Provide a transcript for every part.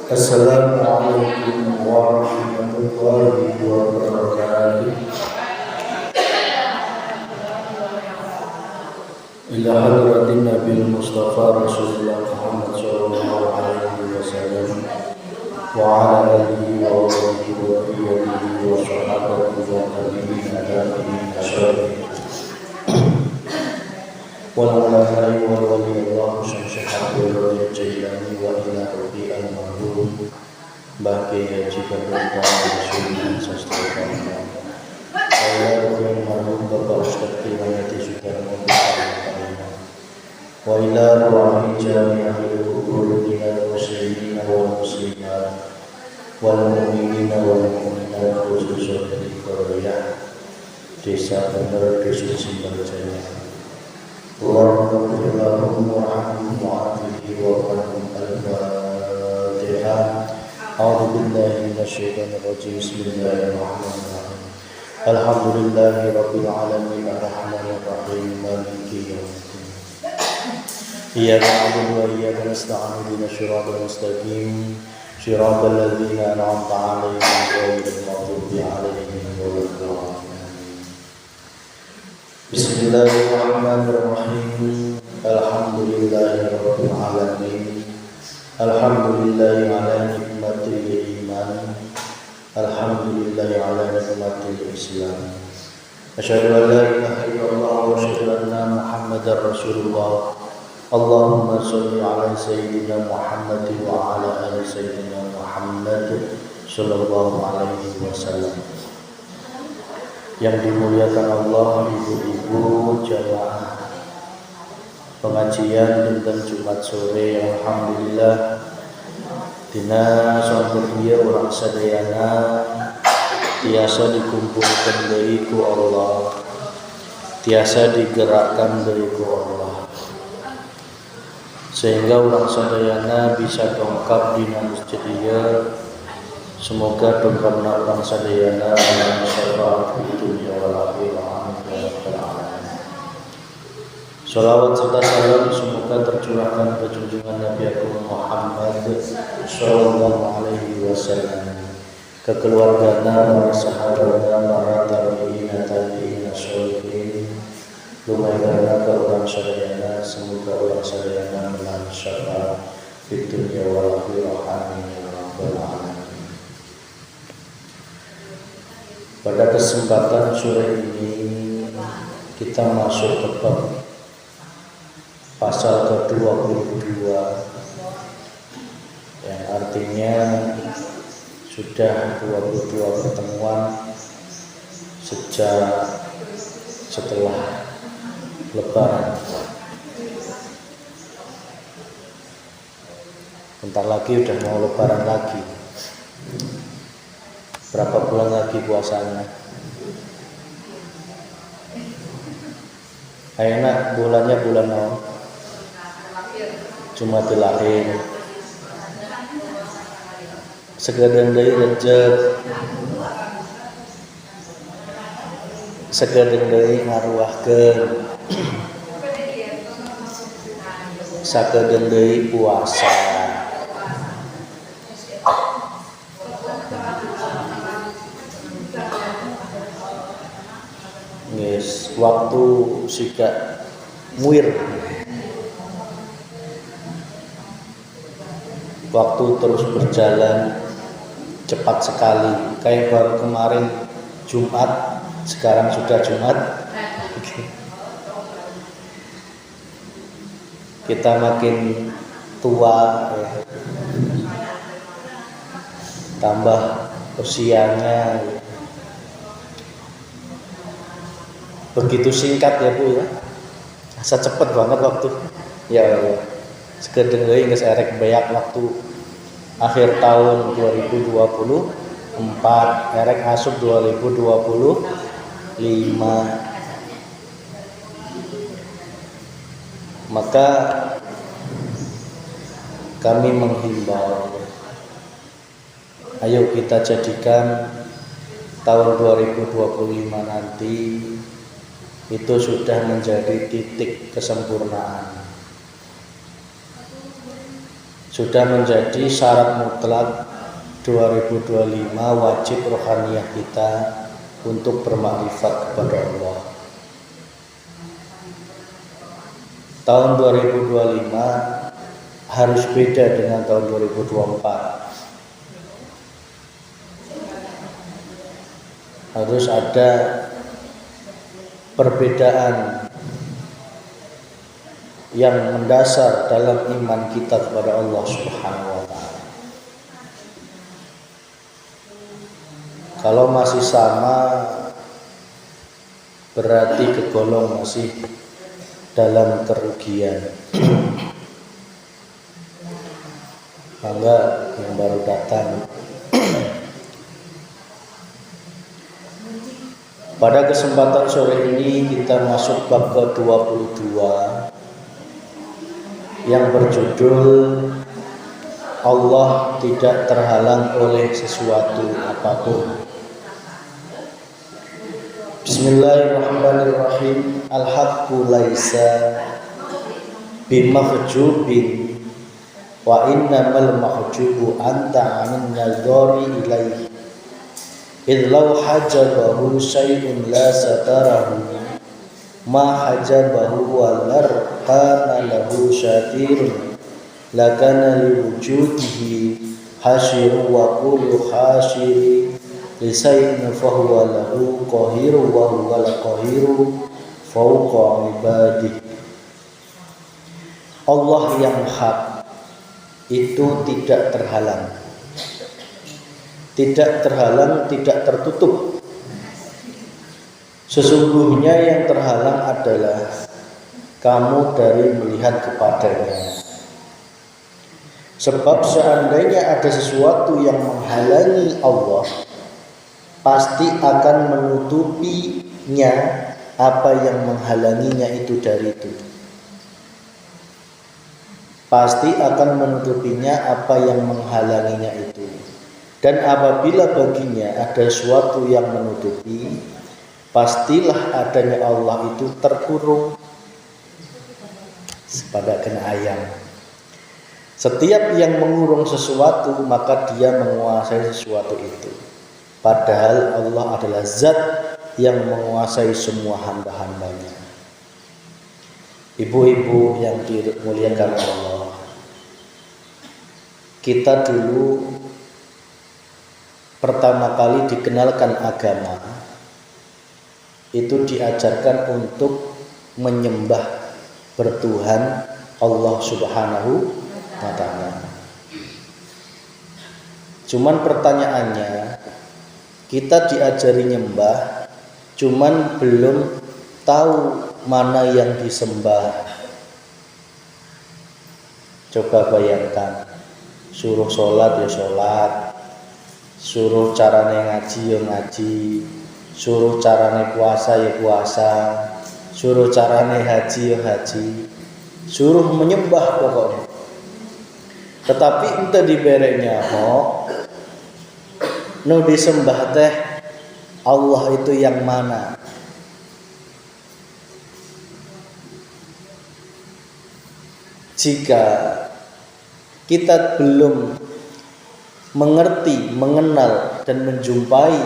Assalamualaikum warahmatullahi wabarakatuh. Ila hadratin Nabi Mustafa Rasulullah Muhammad sallallahu alaihi wasallam wa ala alihi wa sahbihi wa iyadihi wa sahabatihi wa tabi'in tabi'in asyari wal ulama'i wal waliyullah syamsyahabul rajul jailani wa ila rabbi al-mahrum bagi haji berdoa Rasulullah sallallahu alaihi wasallam Bapak Ustaz Kimayati Sudarmo wa ila ruhi jami'il qulubina muslimina wal muslimat wal mu'minina wal mu'minat khususnya di Korea Desa Bener Desa Simbarjaya. Allahumma ighfir lahum warhamhum wa'afihi warhamhum. Al-Fatihah. A'udzu billahi minasyaitonir rajim. Bismillahirrahmanirrahim. Alhamdulillahi rabbil alamin arrahmanir rahim maliki yaumiddin. Iyyaka na'budu wa iyyaka nasta'in ihdinas siratal mustaqim siratal ladzina an'amta 'alaihim ghairil maghdubi 'alaihim waladdallin. Bismillahirrahmanirrahim. Alhamdulillahirabbil alamin. Alhamdulillahi ala nikmatil iman. Alhamdulillahi ala nikmatil islam. Asyhadu an la ilaha illallah wa asyhadu anna Muhammadar Rasulullah. Allahumma shalli ala sayyidina Muhammad wa ala ali sayyidina Muhammad sallallahu alaihi wasallam. Yang dimuliakan Allah, ibu-ibu jamaah pengajian dinten Jumat sore, alhamdulillah dina sonten ieu urang sadayana tiasa dikumpulkan deui ku Allah, tiasa digerakkan deui ku Allah, sehingga urang sadayana bisa dongkap dina masjid ieu. Semoga dongkapna urang sadayana syafaat dunya wal akhirah. Shalawat serta salam semoga tercurahkan ke junjungan Nabi Agung Muhammad sallallahu alaihi wasallam, ke keluarganya, para sahabatnya, para tabi'in tabi'in sholihin, lumayan ke orang sadayana. Semoga orang sadayana menahan syafaat di dunia wal akhirah. Amin ya rabbal alamin. Pada kesempatan sore ini kita masuk ke bab pasal ke-22 yang artinya sudah 22 pertemuan sejak setelah Lebaran. Bentar lagi udah mau Lebaran lagi. Berapa bulan lagi puasanya? Enak bulannya bulan mau Jumatil Akhir. Segadang deui rejeb, segadang deui ngaruahkeun, sagadang deui puasa. Yes, waktu sika muir, waktu terus berjalan cepat sekali. Kayak baru kemarin Jumat, sekarang sudah Jumat. Kita makin tua ya. Tambah usianya. Begitu singkat ya Bu ya. Asa cepet banget waktu. Ya. Sekedeng deui geus erek beak waktu akhir tahun 2024, erek asup 2025. Maka kami menghimbau, ayo kita jadikan tahun 2025 nanti itu sudah menjadi titik kesempurnaan, sudah menjadi syarat mutlak 2025 wajib rohaniyah kita untuk bermakrifat kepada Allah. Tahun 2025 harus beda dengan tahun 2024. Harus ada perbedaan yang mendasar dalam iman kita kepada Allah Subhanahu wa taala. Kalau masih sama, berarti kegolong masih dalam kerugian. Bangga yang baru datang. Pada kesempatan sore ini kita masuk bab ke-22 yang berjudul Allah tidak terhalang oleh sesuatu apapun. Bismillahirrahmanirrahim. Al-haqqu laisa bimahjubin wa innamal mahjubu anta 'anil nadhari ilaihi idh law hajabahu syai'un la satarahu ma hajabahu wa larqana lahu syatirun lakana liwujudihi hasyiru wa kullu hasyiri lisayyin fahuwa lahu qahiru wa huwal qahiru fawqa ibadihi. Allah yang hak itu tidak terhalang, tidak terhalang, tidak tertutup. Sesungguhnya yang terhalang adalah kamu dari melihat kepadanya. Sebab seandainya ada sesuatu yang menghalangi Allah, pasti akan menutupinya apa yang menghalanginya itu dari itu. Pasti akan menutupinya apa yang menghalanginya itu. Dan apabila baginya ada sesuatu yang menutupi, pastilah adanya Allah itu terkurung pada kena ayam. Setiap yang mengurung sesuatu, maka dia menguasai sesuatu itu. Padahal Allah adalah zat yang menguasai semua hamba-hambanya. Ibu-ibu yang dimuliakan Allah, kita dulu pertama kali dikenalkan agama itu diajarkan untuk menyembah bertuhan Allah Subhanahu wa ta'ala. Cuman pertanyaannya, kita diajari nyembah, cuman belum tahu mana yang disembah. Coba bayangkan, suruh sholat ya sholat, suruh carane ngaji ya ngaji, suruh carane puasa ya puasa, suruh carane haji ya haji, suruh menyembah pokoknya. Tetapi entah dibereknya nu disembah teh Allah itu yang mana? Jika kita belum mengerti, mengenal dan menjumpai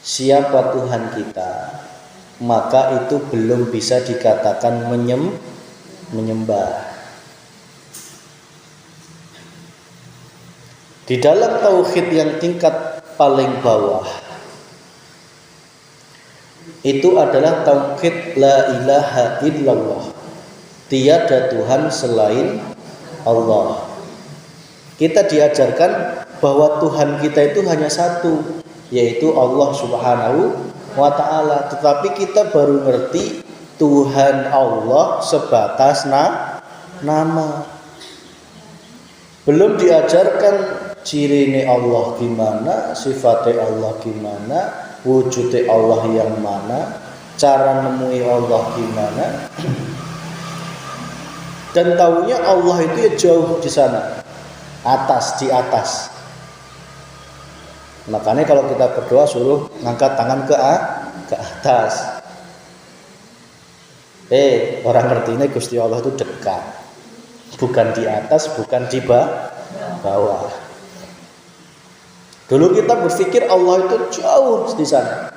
siapa Tuhan kita, maka itu belum bisa dikatakan menyembah. Di dalam tauhid yang tingkat paling bawah itu adalah tauhid la ilaha illallah, tiada Tuhan selain Allah. Kita diajarkan bahwa Tuhan kita itu hanya satu, yaitu Allah Subhanahu wa ta'ala. Tetapi kita baru ngerti Tuhan Allah sebatas nama. Belum diajarkan cirine Allah gimana, sifatnya Allah gimana, wujudnya Allah yang mana, cara nemui Allah gimana. dan taunya Allah itu ya jauh di sana, di atas. Makanya kalau kita berdoa suruh ngangkat tangan ke atas. Orang ngerti ini Gusti Allah itu dekat, bukan di atas, bukan di bawah. Dulu kita berpikir Allah itu jauh di sana.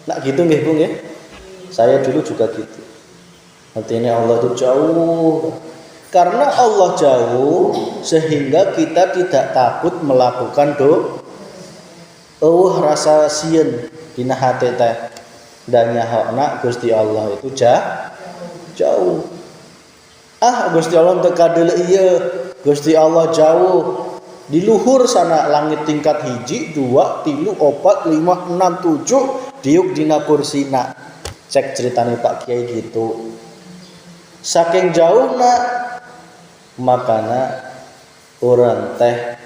Nah gitu nggih Bung ya. Saya dulu juga gitu. Artinya Allah itu jauh. Karena Allah jauh sehingga kita tidak takut melakukan rasa sieun dina hate teh dan nyahokna Gusti Allah itu jauh. Gusti Allah teu kadeuleu ieu. Gusti Allah jauh. Di luhur sana langit tingkat 1, 2, 3, 4, 5, 6, 7 diuk dina kursina. Cek ceritanya Pak Kiai gitu. Saking jauhna makana orang teh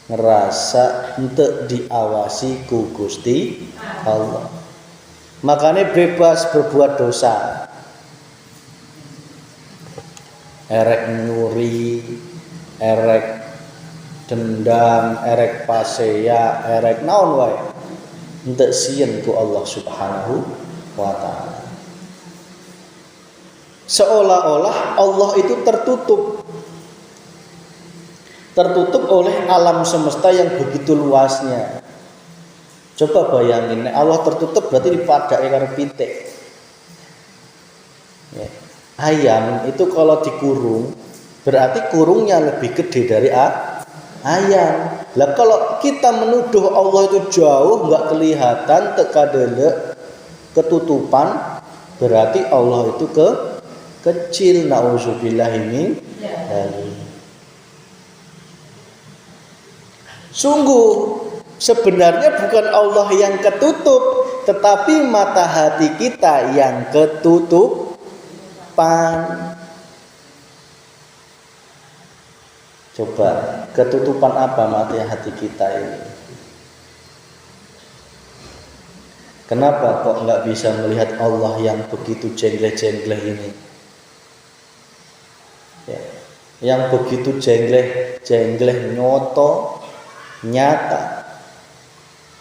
ngerasa henteu diawasi ku Gusti Allah. Makanya bebas berbuat dosa. Erek nyuri, erek dendam, erek paseya, erek naon wae. Henteu sieun ku Allah Subhanahu wa taala. Seolah-olah Allah itu tertutup oleh alam semesta yang begitu luasnya. Coba bayangin, Allah tertutup berarti dipadake karo pitik. Ya. Ayam itu kalau dikurung berarti kurungnya lebih gede dari ayam. Lah kalau kita menuduh Allah itu jauh, nggak kelihatan, tekadeuleu, ketutupan, berarti Allah itu kecil. Nauzubillahi min dzalik. Sungguh sebenarnya bukan Allah yang ketutup, tetapi mata hati kita yang ketutupan. Coba ketutupan apa mata hati kita ini? Kenapa kok nggak bisa melihat Allah yang begitu jengleh-jengleh ini? Ya, yang begitu jengleh nyoto, nyata.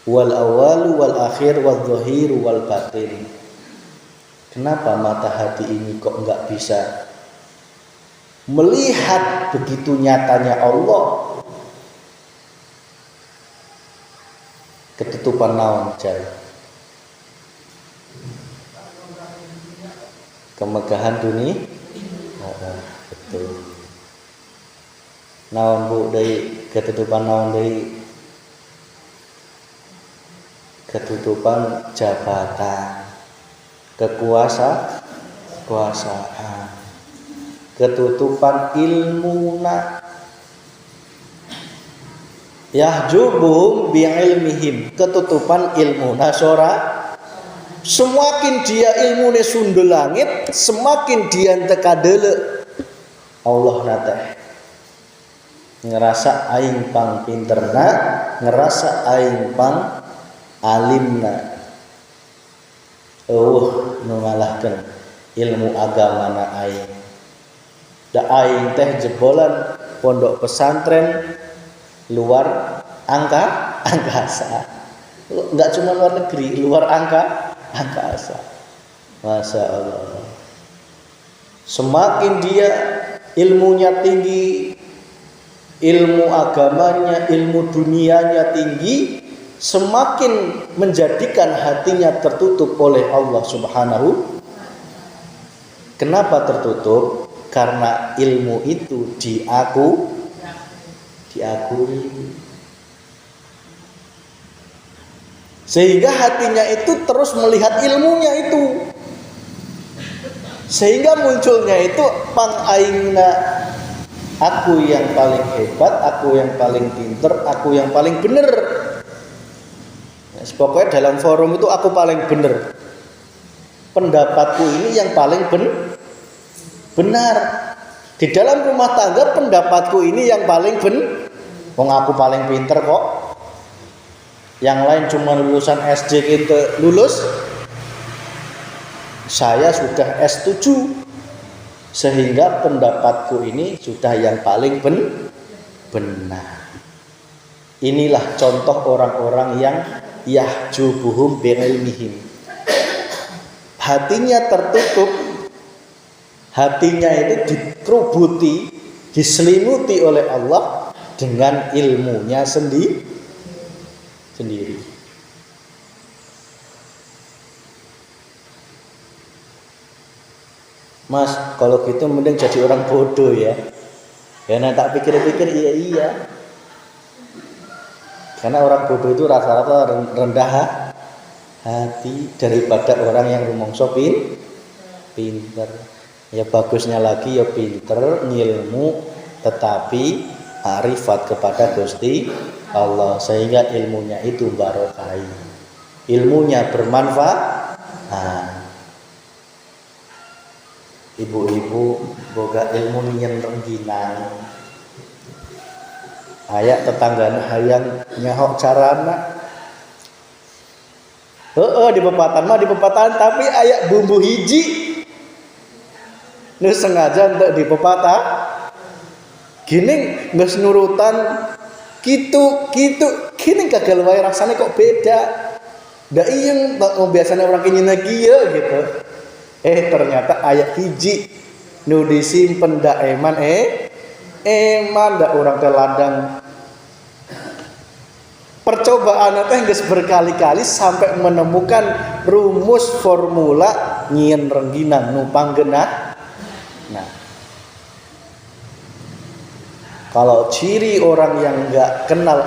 Wal awalu wal akhir wal zahiru wal batin. Kenapa mata hati ini kok nggak bisa melihat begitu nyatanya Allah? Ketutupan naon jare? Kemegahan dunia. Betul. Naon Bu deui ketutupan naon deui? Ketutupan jabatan, kekuasaan, ketutupan ilmuna, yahjubum bi'ilmihim, ketutupan ilmuna sora. Semakin dia ilmune sundul langit, semakin dia tekadeuleu Allah nate. Ngerasa aing pang pinterna, ngerasa aing pang alimna. Nu ngalahkeun ilmu agamana aing. Da aing teh jebolan pondok pesantren luar angkasa. Enggak cuma luar negeri, luar angkasa. Masya Allah. Semakin dia ilmunya tinggi, ilmu agamanya, ilmu dunianya tinggi, semakin menjadikan hatinya tertutup oleh Allah Subhanahu. Kenapa tertutup? Karena ilmu itu diakui. Sehingga hatinya itu terus melihat ilmunya itu. Sehingga munculnya itu pang aingna, aku yang paling hebat, aku yang paling pinter, aku yang paling bener. Pokoknya dalam forum itu aku paling bener. Pendapatku ini yang paling benar. Di dalam rumah tangga pendapatku ini yang paling wong aku paling pinter kok. Yang lain cuma lulusan SD kita lulus. Saya sudah S7. Sehingga pendapatku ini sudah yang paling benar. Inilah contoh orang-orang yang yahjubuhum bi'ilmihim. Hatinya tertutup, hatinya itu dikerubuti, diselimuti oleh Allah dengan ilmunya sendiri. Mas, kalau gitu mending jadi orang bodoh ya. Ya, nah tak pikir-pikir iya. Karena orang bodoh itu rata-rata rendah hati daripada orang yang rumangsa pinter. Ya bagusnya lagi ya pinter, ngilmu, tetapi arifat kepada Gusti Allah sehingga ilmunya itu barokah. Ilmunya bermanfaat. Ibu-ibu boga ilmu nyen rengginang. Ayak tetanggana hayang nyahok carana. Di pepatan tapi ayak bumbu hiji. Nu sengaja untuk di pepatah. Gini geus nurutan kitu gini kagak wae rasane kok beda. Da ieung biasanya orang kinyana kieu gitu. Ternyata ayak hiji nu disimpen da eman da urang teh ladang. Percobaan teh geus berkali-kali sampai menemukan rumus formula nyieun rengginang nu panggenah. Nah, kalau ciri orang yang enggak kenal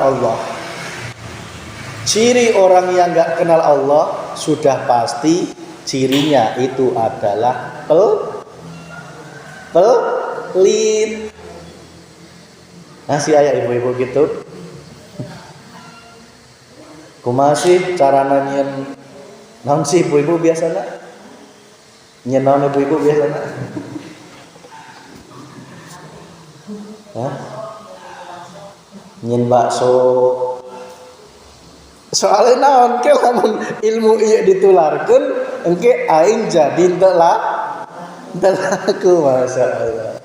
Allah, sudah pasti cirinya itu adalah pelit. Nasi ayah ibu-ibu gitu. Kumaha sih carana nyieun naon sih ibu-ibu biasana? Nyieun naon ibu-ibu biasana? Nyieun bakso. Soalnya naon ke lamun ilmu ieu ditularkeun engke aing jadi teu laku masyaallah.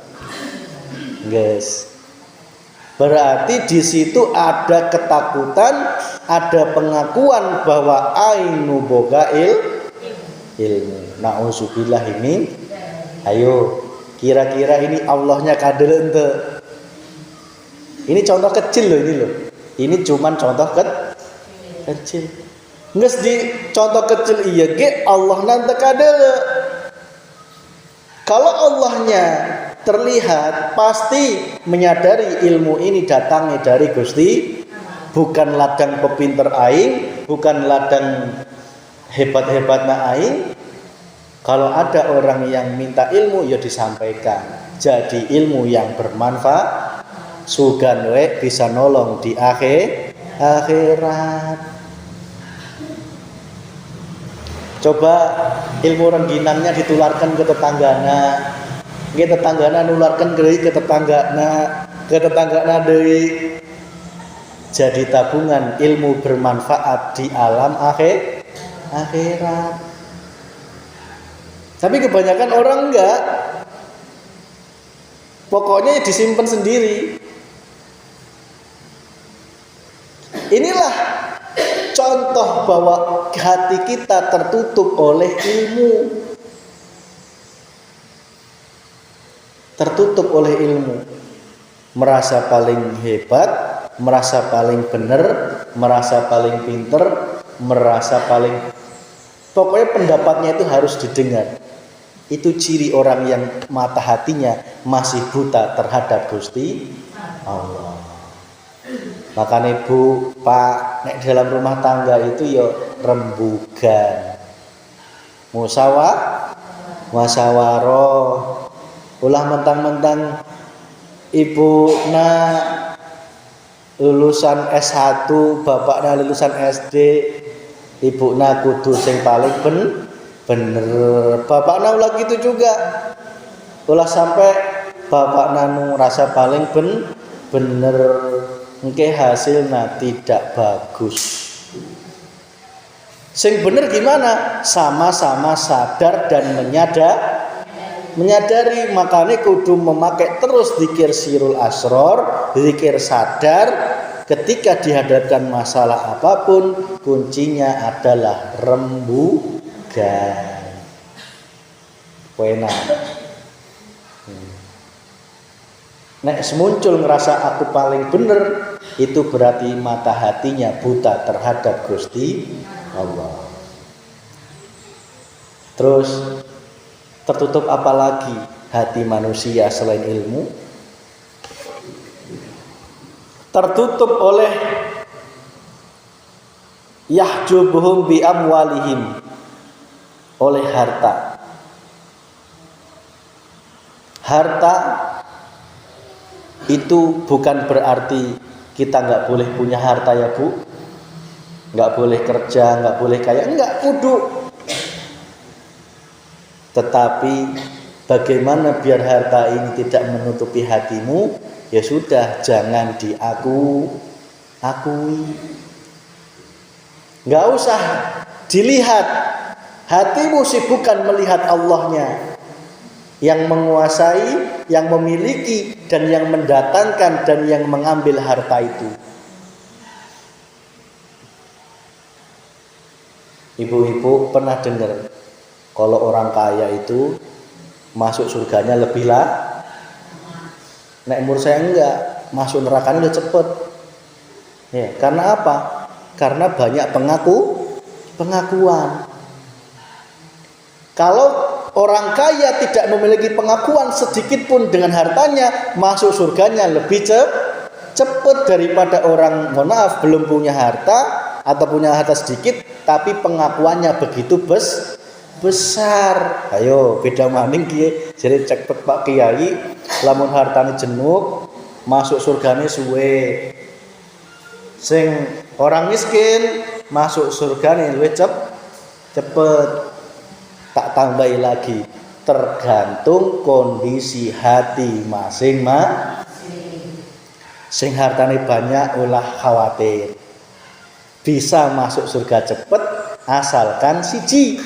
Guys. Berarti di situ ada ketakutan, ada pengakuan bahwa aing nu boga ilmu. Nauzubillah ini. Ayo, kira-kira ini Allahnya kadeuleun teu? Ini contoh kecil loh ini loh. Ini cuman contoh kecil. Nges di contoh kecil iya ge Allah nanti kadele. Kalau Allahnya terlihat pasti menyadari ilmu ini datangnya dari Gusti, bukan ladang pepinter aing, bukan ladang hebat-hebatna aing. Kalau ada orang yang minta ilmu ya disampaikan. Jadi ilmu yang bermanfaat sugan we bisa nolong di akhirat. Coba ilmu rengginangnya ditularkan ke tetanggana. Ge tetanggana nularkan ke tetanggana deui. Jadi tabungan ilmu bermanfaat di alam akhirat. Tapi kebanyakan orang enggak. Pokoknya disimpan sendiri. Inilah contoh bahwa hati kita tertutup oleh ilmu. Tertutup oleh ilmu. Merasa paling hebat, merasa paling benar, merasa paling pinter, merasa paling, pokoknya pendapatnya itu harus didengar. Itu ciri orang yang mata hatinya masih buta terhadap Gusti Allah. Makanya ibu, pak, nek dalam rumah tangga itu ya rembugan, musyawarah. Ulah mentang-mentang ibu lulusan S1, bapaknya lulusan SD, ibu kudu sing paling bener. Bapaknya ulah gitu juga. Ulah sampai bapaknya rasa paling bener. Engke hasilnya tidak bagus. Sing bener gimana? Sama-sama sadar dan Menyadari, makanya kudu memakai terus zikir sirul asror, zikir sadar. Ketika dihadapkan masalah apapun, kuncinya adalah rembugan. Enak. Nek semuncul ngerasa aku paling bener, itu berarti mata hatinya buta terhadap Gusti Allah. Terus tertutup apa lagi hati manusia selain ilmu? Tertutup oleh yahjubuhum bi amwalihim, oleh harta. Harta itu bukan berarti kita nggak boleh punya harta ya Bu, nggak boleh kerja, nggak boleh kaya, nggak, kudu. Tetapi bagaimana biar harta ini tidak menutupi hatimu? Ya sudah, jangan akui. Nggak usah dilihat. Hatimu sibukkan melihat Allahnya yang menguasai, yang memiliki, dan yang mendatangkan dan yang mengambil harta itu. Ibu-ibu pernah dengar kalau orang kaya itu masuk surganya lebih lah. Nek umur saya enggak, masuk nerakanya udah cepet. Ya, karena apa? Karena banyak pengakuan. Kalau orang kaya tidak memiliki pengakuan sedikit pun dengan hartanya, masuk surganya lebih cepat daripada orang, mohon maaf, belum punya harta atau punya harta sedikit tapi pengakuannya begitu besar. Ayo beda maning kiye, jadi cepet Pak Kiai, lamun hartane jenuk masuk surgane suwe. Sing orang miskin masuk surgane luwih cepet. Tak tambahi lagi, tergantung kondisi hati masing-masing. Sing hartane banyak ulah khawatir, bisa masuk surga cepet asalkan siji,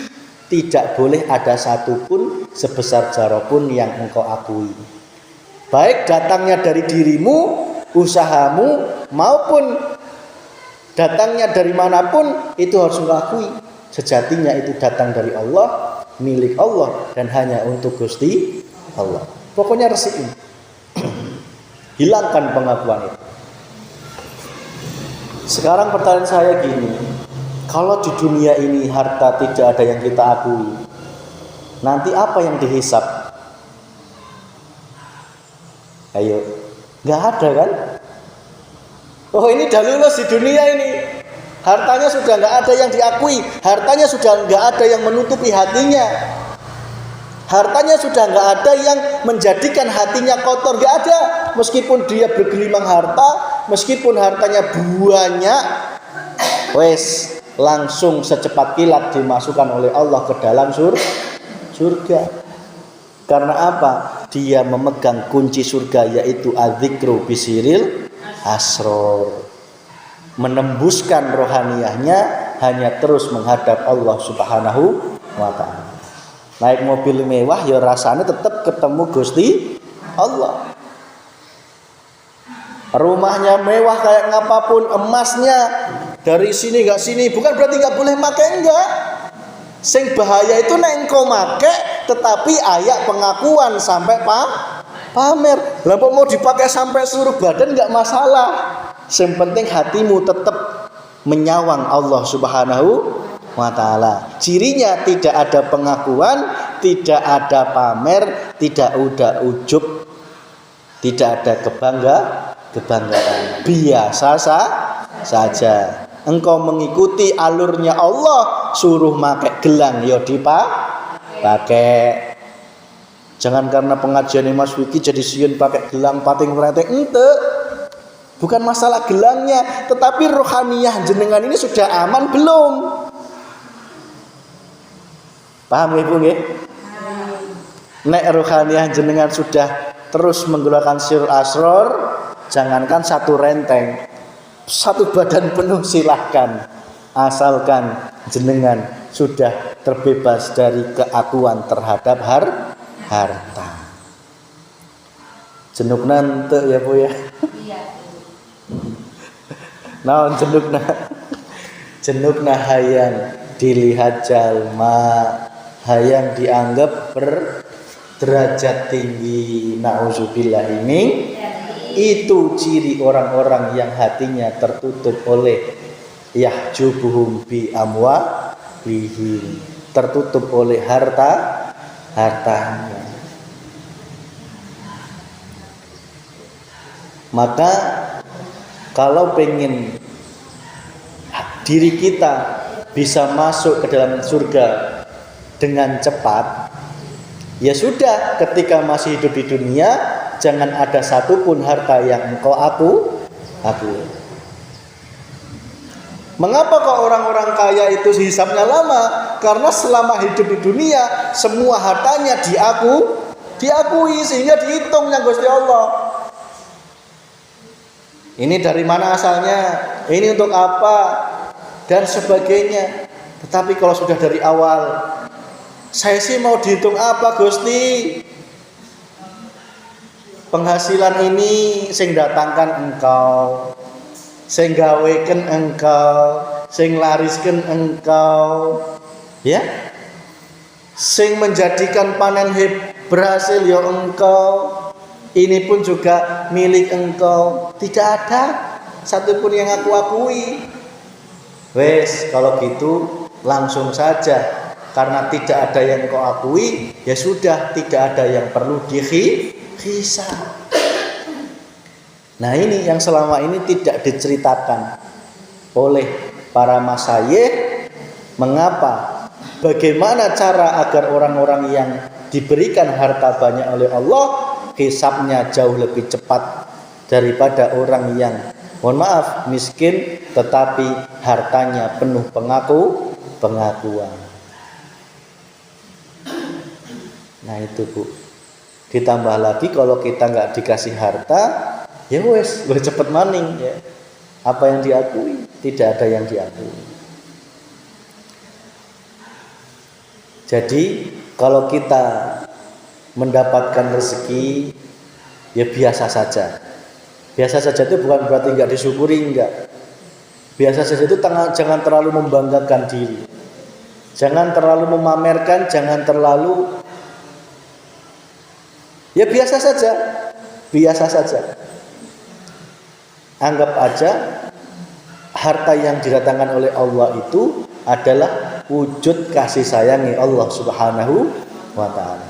tidak boleh ada satupun sebesar jarapun yang engkau akui, baik datangnya dari dirimu, usahamu, maupun datangnya dari manapun, itu harus engkau akui. Sejatinya itu datang dari Allah, milik Allah, dan hanya untuk Gusti Allah. Pokoknya resikin. Hilangkan pengakuan itu. Sekarang pertanyaan saya gini, kalau di dunia ini harta tidak ada yang kita akui, nanti apa yang dihisab? Ayo, nggak ada kan? Oh, ini dah lulus di dunia ini. Hartanya sudah nggak ada yang diakui, hartanya sudah nggak ada yang menutupi hatinya, hartanya sudah nggak ada yang menjadikan hatinya kotor, nggak ada. Meskipun dia bergelimang harta, meskipun hartanya banyak, wes langsung secepat kilat dimasukkan oleh Allah ke dalam surga. Karena apa? Dia memegang kunci surga, yaitu adzikru bisiril asror. Menembuskan rohaniyahnya hanya terus menghadap Allah Subhanahu wa ta'ala. Naik mobil mewah ya rasanya tetap ketemu Gusti Allah. Rumahnya mewah kayak ngapapun, emasnya dari sini enggak sini, bukan berarti enggak boleh pakai, enggak. Sing bahaya itu nek engko make tetapi ayak pengakuan sampai pamer. Lah mau dipakai sampai seluruh badan enggak masalah. Yang penting hatimu tetap menyawang Allah Subhanahu wa ta'ala. Cirinya tidak ada pengakuan, tidak ada pamer, tidak ada ujub, tidak ada kebanggaan. Biasa saja. Engkau mengikuti alurnya Allah, suruh pakai gelang ya dipakai. Jangan karena pengajian Mas Wiki jadi siun pakai gelang pating reteng, ente. Bukan masalah gelangnya, tetapi rohaniyah jenengan ini sudah aman belum? Paham Ibu nggih? Nek rohaniyah jenengan sudah terus menggunakan sirul asror, jangankan satu renteng, satu badan penuh silahkan, asalkan jenengan sudah terbebas dari keakuan terhadap harta. Jenukna ente ya Bu ya. Naon jenukna? Jenukna hayang dilihat jalma, hayang dianggap berderajat tinggi. Nauzubillah, ini itu ciri orang-orang yang hatinya tertutup oleh yahjubuhum bi amwalihim, tertutup oleh hartanya. Maka kalau pengen diri kita bisa masuk ke dalam surga dengan cepat, ya sudah, ketika masih hidup di dunia jangan ada satupun harta yang engkau aku. Mengapa kok orang-orang kaya itu hisabnya lama? Karena selama hidup di dunia semua hartanya diakui sehingga dihitungnya Gusti Allah. Ini dari mana asalnya? Ini untuk apa? Dan sebagainya. Tetapi kalau sudah dari awal, saya sih mau dihitung apa Gusti? Penghasilan ini sing datangkan engkau, sing gawekan engkau, sing lariskan engkau, ya? Sing menjadikan panen berhasil ya engkau. Ini pun juga milik engkau. Tidak ada satupun yang aku akui. Wes, kalau gitu langsung saja. Karena tidak ada yang kau akui, ya sudah, tidak ada yang perlu dihisab. Nah ini yang selama ini tidak diceritakan oleh para masyayikh. Mengapa? Bagaimana cara agar orang-orang yang diberikan harta banyak oleh Allah hisabnya jauh lebih cepat daripada orang yang, mohon maaf, miskin tetapi hartanya penuh pengakuan. Nah itu Bu. Ditambah lagi kalau kita nggak dikasih harta, ya wes cepet maning ya. Apa yang diakui? Tidak ada yang diakui. Jadi kalau kita mendapatkan rezeki, ya biasa saja. Biasa saja itu bukan berarti nggak disyukuri, enggak. Biasa saja itu jangan terlalu membanggakan diri, jangan terlalu memamerkan, jangan terlalu, ya biasa saja. Anggap aja harta yang didatangkan oleh Allah itu adalah wujud kasih sayangi Allah Subhanahu wa ta'ala.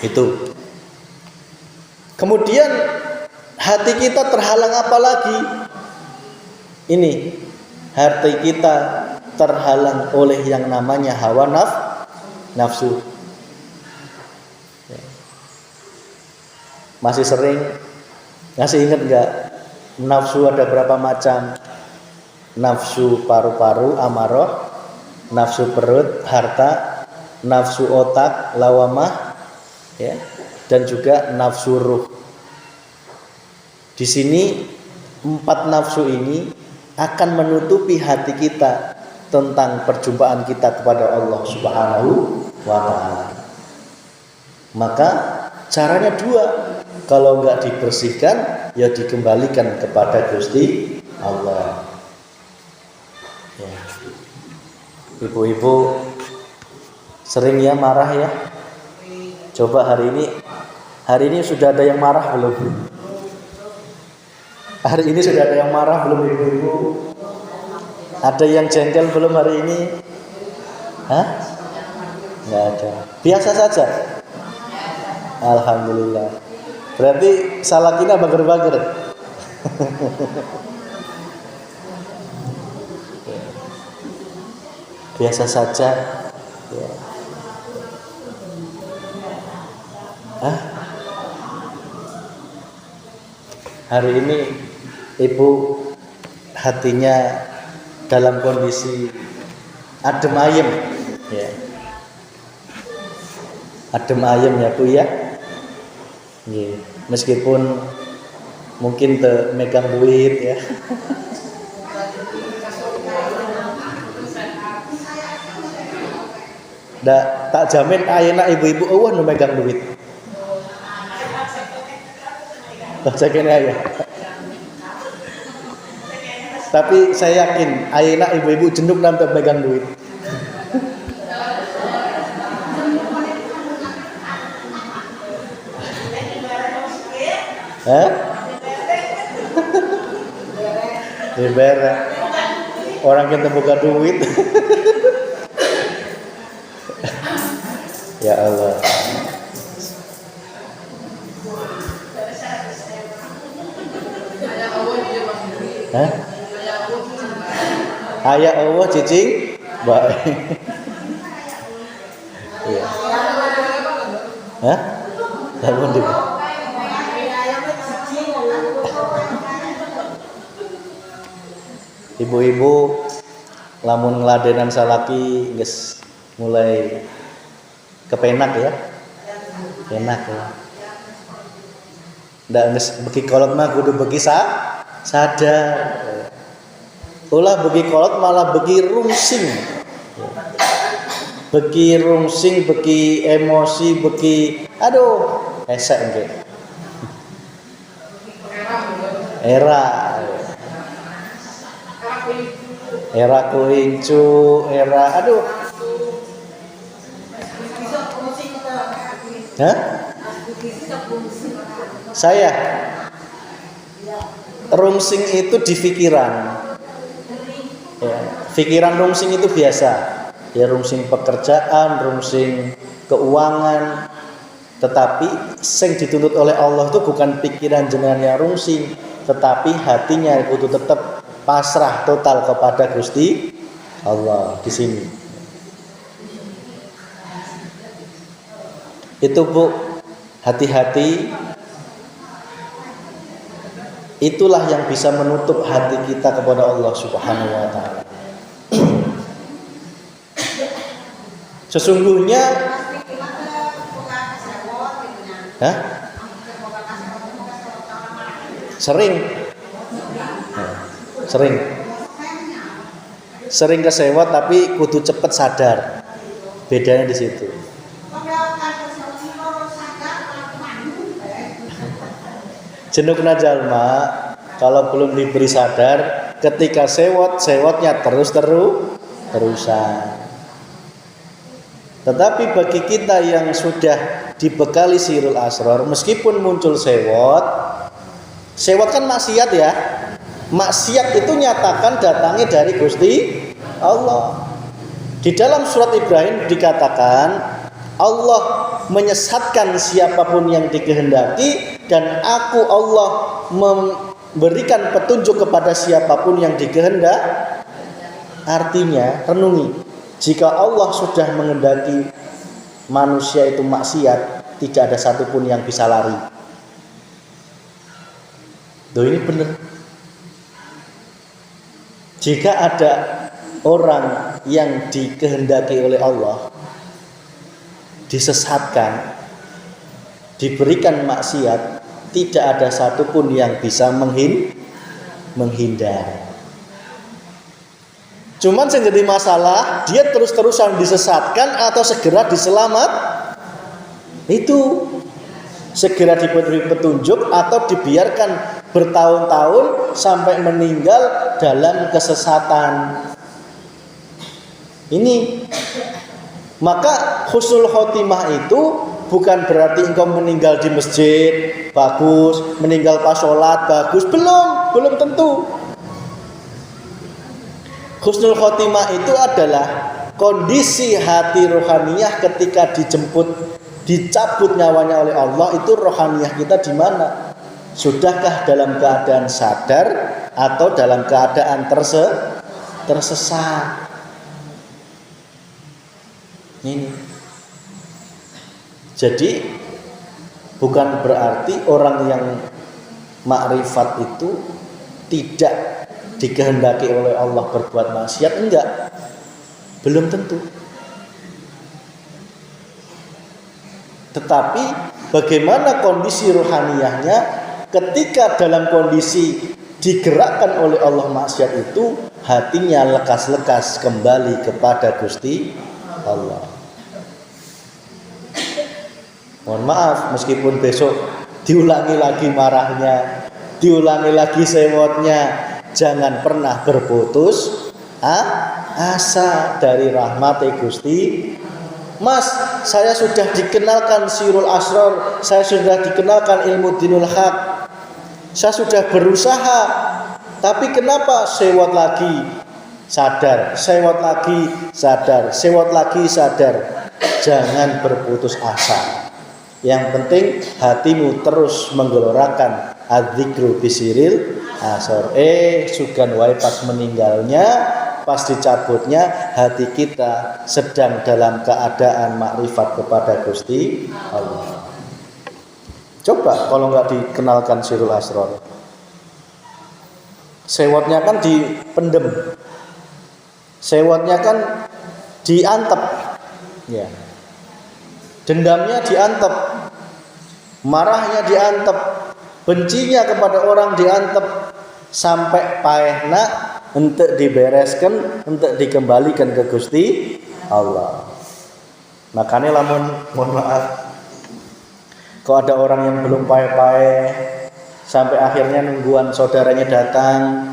Itu. Kemudian hati kita terhalang apa lagi? Ini, hati kita terhalang oleh yang namanya hawa nafsu. Masih ingat enggak? Nafsu ada berapa macam? Nafsu paru-paru, amarah, nafsu perut, harta, nafsu otak, lawamah, ya, dan juga nafsu ruh. Di sini 4 nafsu ini akan menutupi hati kita tentang perjumpaan kita kepada Allah Subhanahu wa ta'ala. Maka caranya 2, kalau enggak dibersihkan ya dikembalikan kepada Gusti Allah. Ya. Ibu-ibu sering ya marah ya. Coba hari ini sudah ada yang marah belum? Hari ini sudah ada yang marah belum ibu-ibu? Ada yang jengkel belum hari ini? Hah? Nggak ada. Biasa saja. Alhamdulillah. Berarti salah kita bager-bager. Biasa saja. Ya. Hah? Hari ini ibu hatinya dalam kondisi adem ayem, ya. Adem ayem ya Bu ya. Ya. Meskipun mungkin megang duit ya. tak jamin ayeuna ibu-ibu eueuh nu megang duit. Baca kene aya. Tapi saya yakin ayeuna ibu-ibu jenduk nanti megang duit. Hah? Dibere. Orang kita buka duit. Ya Allah. Hah? Ayah Allah cicing baik. Iya. Hah? Lamun di. Ibu-ibu lamun ngeladenan salaki geus mulai kepenak ya. Enak ya. Ndak geus beki kolot mah kudu beki sadar. Ulah beki kolot malah beki rungsing. Beki rungsing, beki emosi, beki aduh, esek engke. Era kuincu, era aduh. Hah? Saya rungsing itu di pikiran. Ya, pikiran rungsing itu biasa. Ya rungsing pekerjaan, rungsing keuangan. Tetapi sing dituntut oleh Allah itu bukan pikiran jenengan yang rungsing, tetapi hatinya kudu tetap pasrah total kepada Gusti Allah di sini. Itu Bu, hati-hati. Itulah yang bisa menutup hati kita kepada Allah Subhanahu wa taala. Sesungguhnya hah? Sering kesewot tapi kudu cepet sadar. Bedanya di situ. Jenukna jalma kalau belum diberi sadar, ketika sewotnya terusan. Tetapi bagi kita yang sudah dibekali sirul asrar, meskipun muncul sewot kan maksiat ya. Maksiat itu nyatakan datangnya dari Gusti Allah. Di dalam surat Ibrahim dikatakan Allah menyesatkan siapapun yang dikehendaki, dan aku Allah memberikan petunjuk kepada siapapun yang dikehendaki. Artinya, renungi, jika Allah sudah menghendaki manusia itu maksiat, tidak ada satupun yang bisa lari. Ini benar. Jika ada orang yang dikehendaki oleh Allah, disesatkan, diberikan maksiat, tidak ada satupun yang bisa menghindar. Cuman yang jadi masalah, dia terus-terusan disesatkan atau segera diselamat, itu segera diberi petunjuk atau dibiarkan bertahun-tahun sampai meninggal dalam kesesatan. Ini maka husnul khotimah itu bukan berarti engkau meninggal di masjid bagus, meninggal pas sholat bagus, belum tentu. Husnul khotimah itu adalah kondisi hati rohaniyah ketika dicabut nyawanya oleh Allah. Itu rohaniyah kita di mana? Sudahkah dalam keadaan sadar atau dalam keadaan tersesat? Ini. Jadi bukan berarti orang yang makrifat itu tidak dikehendaki oleh Allah berbuat maksiat, enggak. Belum tentu. Tetapi bagaimana kondisi rohaniyahnya ketika dalam kondisi digerakkan oleh Allah maksiat itu, hatinya lekas-lekas kembali kepada Gusti Allah. Mohon maaf, meskipun besok diulangi lagi marahnya, diulangi lagi sewotnya, jangan pernah berputus asa dari rahmat Gusti. Mas, saya sudah dikenalkan Sirul Asrar, saya sudah dikenalkan ilmu dinul haq, saya sudah berusaha, tapi kenapa sewot lagi? Sadar, sewot lagi, sadar, sewot lagi, sadar. Jangan berputus asa. Yang penting hatimu terus menggelorakan adzikru bisiril asor. Sugan wae pas meninggalnya, pas dicabutnya, hati kita sedang dalam keadaan makrifat kepada Gusti Allah. Coba kalau nggak dikenalkan Sirul Asrar, sewotnya kan dipendem, sewotnya kan diantep, ya. Dendamnya diantep, marahnya diantep, bencinya kepada orang diantep, sampai paehna untuk dibereskan, untuk dikembalikan ke Gusti Allah. Makanya mohon maaf, kalau ada orang yang belum paeh-paeh sampai akhirnya nungguan saudaranya datang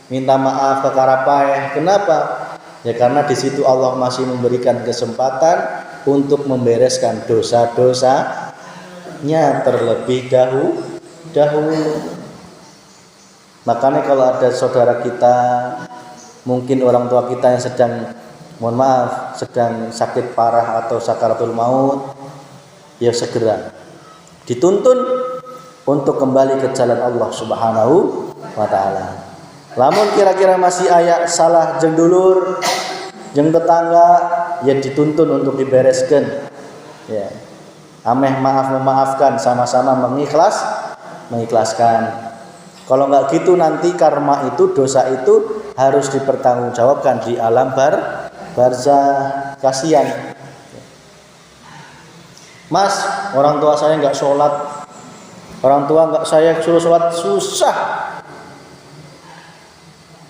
minta maaf ke karapaeh. Kenapa? Ya karena di situ Allah masih memberikan kesempatan untuk membereskan dosa-dosanya terlebih dahulu. Makanya kalau ada saudara kita, mungkin orang tua kita yang sedang, mohon maaf, sedang sakit parah atau sakaratul maut, ya segera dituntun untuk kembali ke jalan Allah Subhanahu wa taala. Lamun kira-kira masih aya salah jeung dulur, jeung tetangga, ya dituntun untuk dibereskan. Ya. Ameh memaafkan, sama-sama mengikhlaskan. Kalau enggak gitu nanti karma itu, dosa itu harus dipertanggungjawabkan di alam barzah. Kasihan. Mas, orang tua saya enggak sholat. Orang tua enggak saya suruh sholat, susah.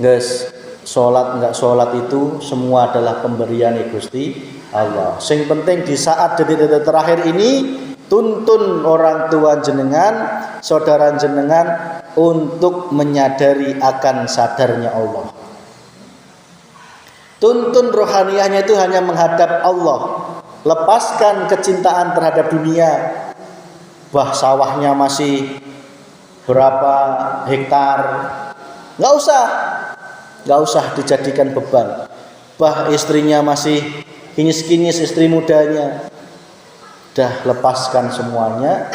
Guys, sholat enggak sholat itu semua adalah pemberian Gusti Allah. Sing penting di saat detik-detik terakhir ini, tuntun orang tua jenengan, saudara jenengan untuk menyadari akan sadarnya Allah. Tuntun rohaniahnya itu hanya menghadap Allah. Lepaskan kecintaan terhadap dunia. Bah, sawahnya masih berapa hektar, nggak usah dijadikan beban. Bah, istrinya masih kinyis-kinyis, istri mudanya, dah lepaskan semuanya,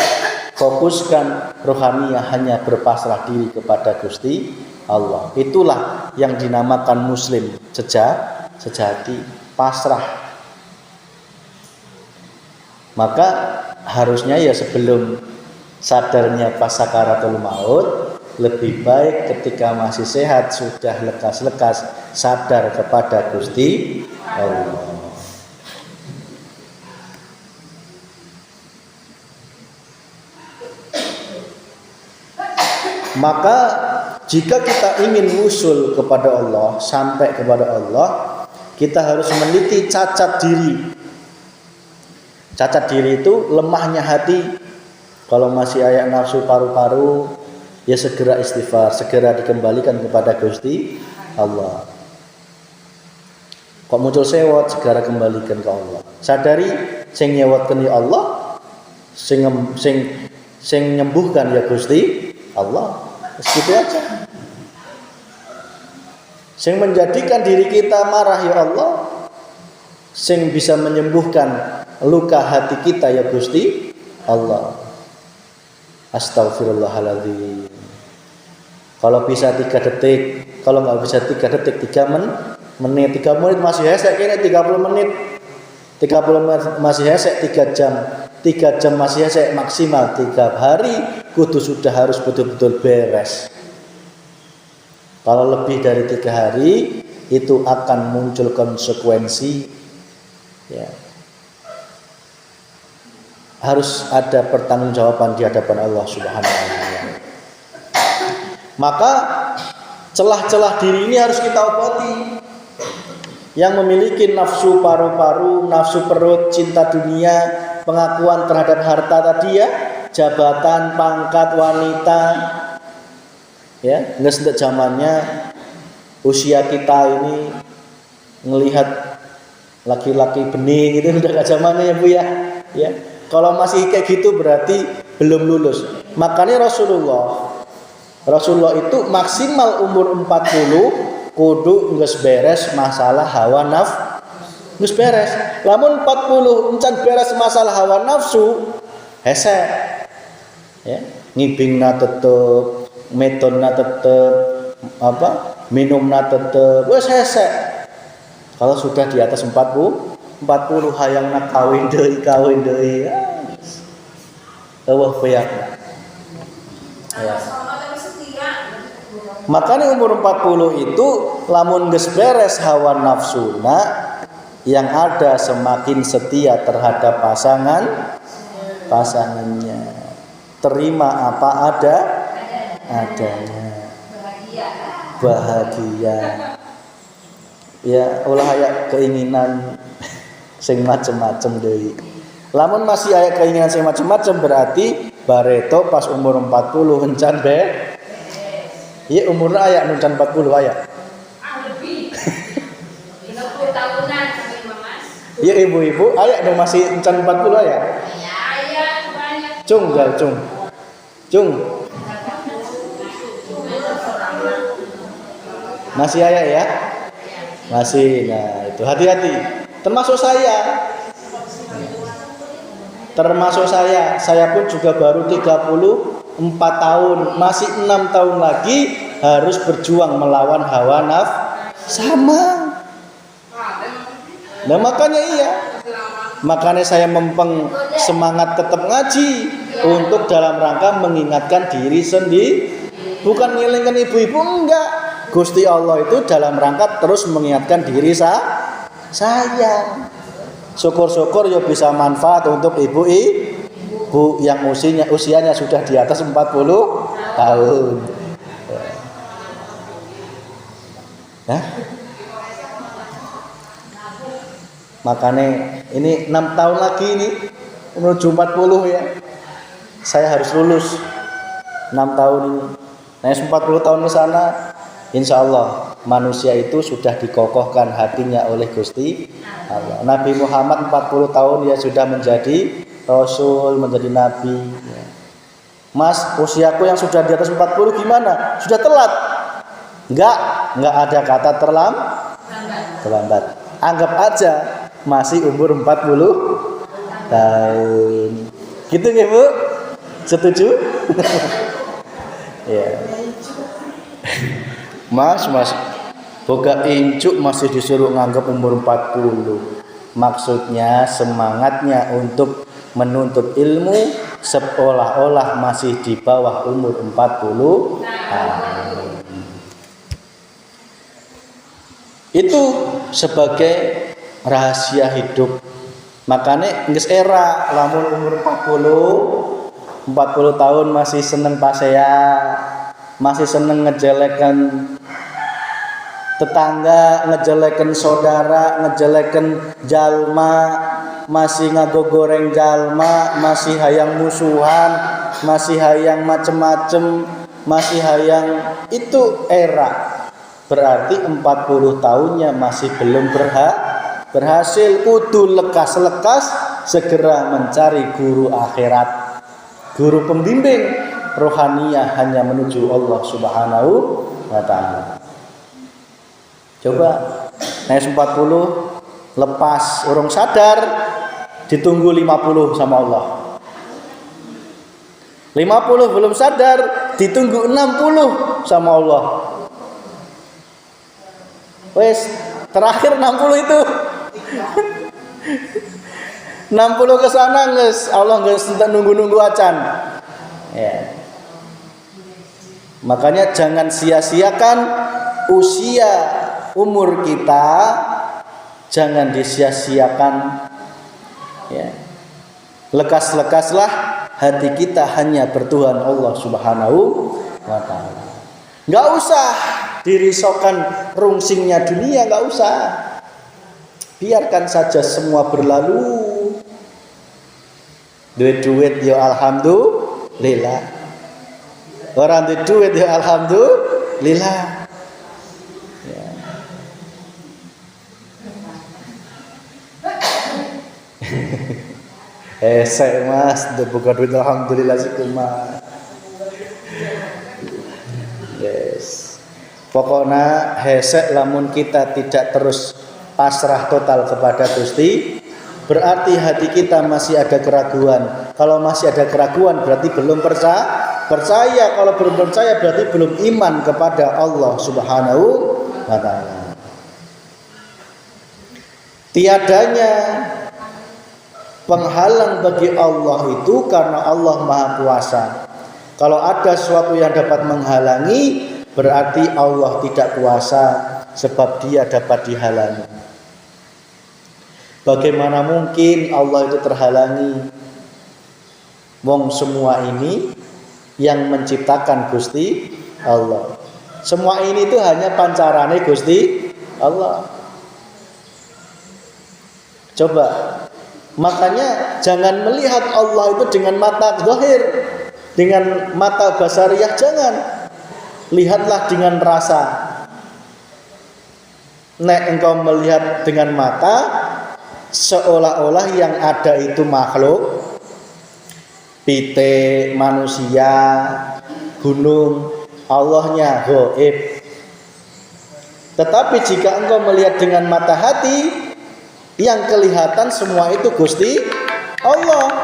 fokuskan rohaniah, hanya berpasrah diri kepada Gusti Allah. Itulah yang dinamakan muslim sejati, pasrah. Maka harusnya ya sebelum sadarnya pas sakaratul maut, lebih baik ketika masih sehat, sudah lekas-lekas sadar kepada Gusti Allah. Maka jika kita ingin usul kepada Allah, sampai kepada Allah, kita harus meneliti cacat diri. Cacat diri itu lemahnya hati. Kalau masih ada nafsu paru-paru, ya segera istighfar, segera dikembalikan kepada Gusti Allah. Kok muncul sewot, segera kembalikan ke Allah. Sadari sing nyewotkeun ya Allah, sing nyembuhkan ya Gusti Allah. Segitu aja. Sing menjadikan diri kita marah ya Allah, sing bisa menyembuhkan luka hati kita ya Gusti Allah. Astagfirullahaladzim. Kalau bisa 3 detik, kalau nggak bisa 3 detik, 3 menit, 3 menit masih hesek, kayaknya 30 menit, 30 menit masih hesek, 3 jam, 3 jam masih hesek, maksimal 3 hari, kudu sudah harus betul-betul beres. Kalau lebih dari 3 hari, itu akan muncul konsekuensi, ya. Harus ada pertanggungjawaban di hadapan Allah Subhanahu wa taala. Maka celah-celah diri ini harus kita obati. Yang memiliki nafsu paru-paru, nafsu perut, cinta dunia, pengakuan terhadap harta tadi ya, jabatan, pangkat, wanita. Ya, nggak sejak zamannya usia kita ini ngelihat laki-laki bening gitu udah gak zamannya ya Bu ya. Ya. Kalau masih kayak gitu berarti belum lulus. Makanya Rasulullah itu maksimal umur 40 kudu geus beres masalah hawa geus beres. Lamun 40 encan beres masalah hawa nafsu hese. Ya, ngibingna tetep, metonna tetep, minumna tetep, wes hese. Kalau sudah di atas 40 hayang nak kawin deui. Eueuh beak. Ya. Makanya umur 40 itu lamun geus beres hawa nafsuna, yang ada semakin setia terhadap pasangannya. Terima apa adanya. Bahagia. Ya, ulah aya keinginan sing macem-macem deui. Lamun masih aya keinginan sing macem-macem berarti bareto pas umur 40 encan be. Iya umurna aya nu encan 40 aya. Lebih. 50 tahunan sampai Mas. Iya ibu-ibu aya nu masih encan 40 aya. Aya banyak. Cung. Masih aya ya? Masih. Nah, itu hati-hati. Termasuk saya. Saya pun juga baru 34 tahun, masih 6 tahun lagi harus berjuang melawan hawa sama. Nah, makanya saya mempeng semangat tetap ngaji untuk dalam rangka mengingatkan diri sendiri, bukan ngilingkan ibu-ibu, enggak. Gusti Allah itu dalam rangka terus mengingatkan diri saya. Syukur-syukur ya bisa manfaat untuk ibu yang usianya sudah di atas 40 tahun. Nah, makanya ini 6 tahun lagi ini menuju 40 ya. Saya harus lulus 6 tahun ini. Nah, 40 tahun ke sana insya Allah manusia itu sudah dikokohkan hatinya oleh Gusti Allah. Nabi Muhammad 40 tahun ya sudah menjadi Rasul, menjadi Nabi. Mas, usiaku yang sudah di atas 40 gimana? Sudah telat? Enggak ada kata terlambat. Anggap aja masih umur 40 tahun. Gitu nggih Bu? Setuju? Ya. Mas, boga incuk masih disuruh nganggap umur 40. Maksudnya semangatnya untuk menuntut ilmu seolah-olah masih di bawah umur 40 tahun. Itu sebagai rahasia hidup. Makanya geus era lamun umur 40 tahun masih seneng pasea, masih seneng ngejelekan tetangga, ngejelekan saudara, ngejelekan jalma, masih ngagogoreng jalma, masih hayang musuhan, masih hayang macem-macem, masih hayang, itu era. Berarti 40 tahunnya masih belum berhasil. Kudu lekas-lekas segera mencari guru akhirat, guru pembimbing rohaniah hanya menuju Allah Subhanahu wa ta'ala. Coba naik 40 lepas urung sadar, ditunggu 50 sama Allah. 50 belum sadar, ditunggu 60 sama Allah. Wes terakhir 60 itu 60 ke sana guys, Allah guys nunggu acan. Ya. Makanya jangan sia-siakan usia umur kita, jangan disia-siakan. Ya. Lekas-lekaslah hati kita hanya bertuhan Allah Subhanahu wa ta'ala. Enggak usah dirisaukan rungsingnya dunia, enggak usah. Biarkan saja semua berlalu. Duwe duit ya alhamdulillah. Ora duwe duit ya alhamdulillah. Ya. Saya mas, buka duit alhamdulillah sih kumat. Yes. Pokoknya hesek lamun kita tidak terus pasrah total kepada Gusti, berarti hati kita masih ada keraguan. Kalau masih ada keraguan berarti belum percaya. Kalau belum percaya berarti belum iman kepada Allah Subhanahu wa taala. Tiadanya penghalang bagi Allah itu karena Allah Maha Kuasa. Kalau ada sesuatu yang dapat menghalangi, berarti Allah tidak kuasa sebab dia dapat dihalangi. Bagaimana mungkin Allah itu terhalangi? Wong semua ini yang menciptakan Gusti Allah. Semua ini itu hanya pancarane Gusti Allah. Coba, makanya jangan melihat Allah itu dengan mata zahir, dengan mata basariyah, jangan. Lihatlah dengan rasa. Nek engkau melihat dengan mata, seolah-olah yang ada itu makhluk, pitik, manusia, gunung, Allahnya gaib. Tetapi jika engkau melihat dengan mata hati, yang kelihatan semua itu Gusti Allah.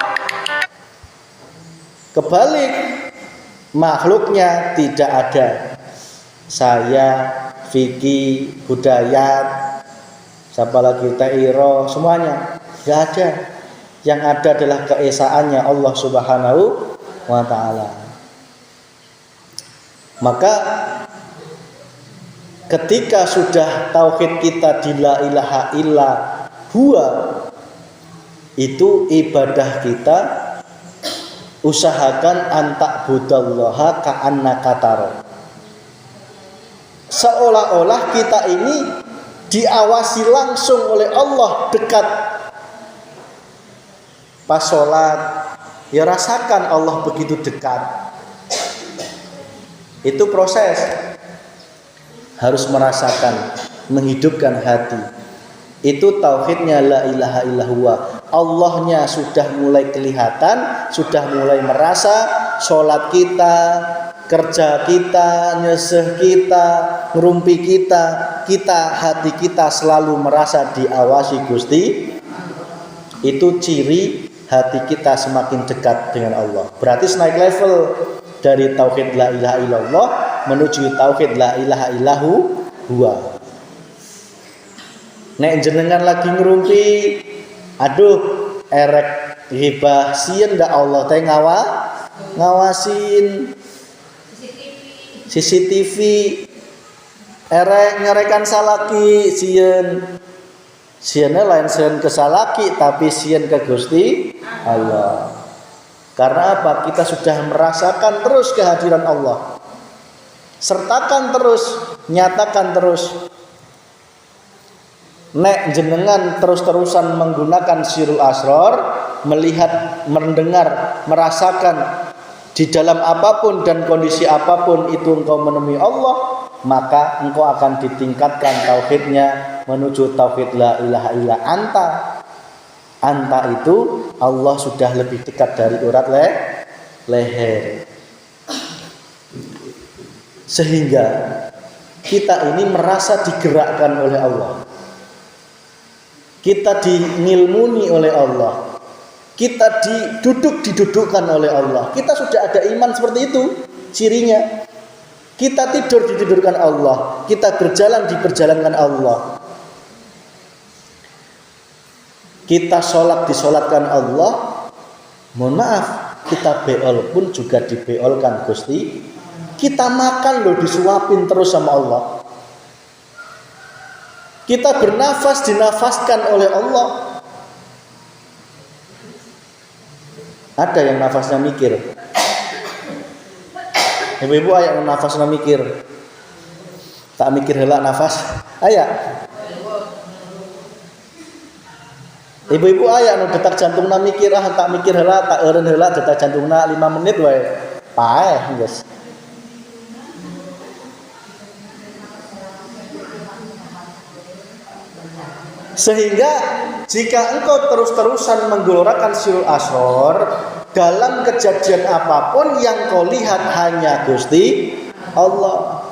Kebalik, makhluknya tidak ada. Saya, Vicky, Budayat, siapa lagi, Tairo, semuanya tidak ada. Yang ada adalah keesaannya Allah Subhanahu wa taala. Maka ketika sudah tauhid kita di la ilaha illa huwa, itu ibadah kita usahakan antak budallaha ka'annaka taro. Seolah-olah kita ini diawasi langsung oleh Allah, dekat. Pas sholat, ya rasakan Allah begitu dekat. Itu proses. Harus merasakan, menghidupkan hati. Itu tauhidnya la ilaha illallah. Allahnya sudah mulai kelihatan, sudah mulai merasa. Sholat kita, kerja kita, nyeseh kita, ngerumpi kita, hati kita selalu merasa diawasi Gusti. Itu ciri hati kita semakin dekat dengan Allah. Berarti naik level dari tauhid la ilaha illallah menuju tauhid la ilaha illahu huwa. Nek jenengan lagi ngerumpi, aduh erek hibah sieun ndak Allah teh ngawasin CCTV erek ngerekan salaki sieunnya lain sieun ke salaki tapi sieun ke Gusti Allah. Karena apa? Kita sudah merasakan terus kehadiran Allah. Sertakan terus, nyatakan terus. Nek jenengan terus-terusan menggunakan sirul asrar, melihat, mendengar, merasakan di dalam apapun dan kondisi apapun itu engkau menemui Allah, maka engkau akan ditingkatkan tauhidnya menuju tauhid la ilaha illa anta. Anta itu Allah sudah lebih dekat dari urat leher. Sehingga kita ini merasa digerakkan oleh Allah. Kita dingilmuni oleh Allah. Kita didudukkan oleh Allah. Kita sudah ada iman seperti itu cirinya. Kita tidur ditidurkan Allah. Kita berjalan diperjalankan Allah. Kita sholat disolatkan Allah. Mohon maaf, kita beol pun juga dibeolkan Gusti. Kita makan loh disuapin terus sama Allah. Kita bernafas dinafaskan oleh Allah. Ada yang nafasnya mikir. Ibu-ibu ayak nafasnya mikir. Tak mikir helak nafas. Ayak. Ibu-ibu aya anu detak jantungna mikir tak mikir heula tak eureun heula detak jantungna 5 menit wae. Paeh geus. Sehingga jika engkau terus-terusan menggelorakan sirul asror dalam kejadian apapun yang kau lihat hanya Gusti Allah.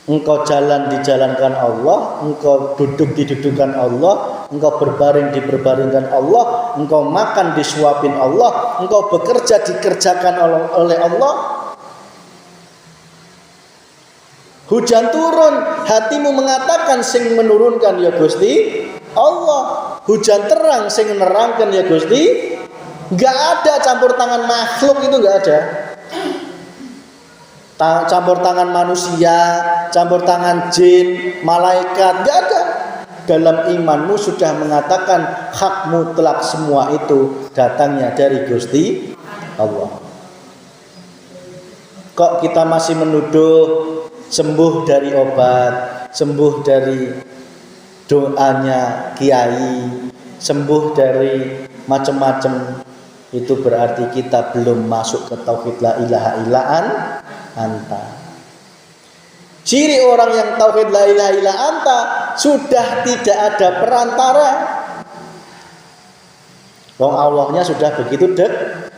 Engkau jalan dijalankan Allah, engkau duduk didudukan Allah, engkau berbaring diberbaringkan Allah, engkau makan disuapin Allah, engkau bekerja dikerjakan oleh Allah. Hujan turun, hatimu mengatakan sing menurunkan ya Gusti Allah. Hujan terang sing nerangkan ya Gusti. Enggak ada campur tangan makhluk, itu enggak ada. Campur tangan manusia, campur tangan jin, malaikat, enggak ada. Dalam imanmu sudah mengatakan hak mutlak semua itu datangnya dari Gusti Allah. Kok kita masih menuduh sembuh dari obat, sembuh dari doanya kiai, sembuh dari macam-macam? Itu berarti kita belum masuk ke tauhid la ilaha illa anta. Ciri orang yang tauhid la ilaha illa anta sudah tidak ada perantara. Wong Allahnya sudah begitu dekat.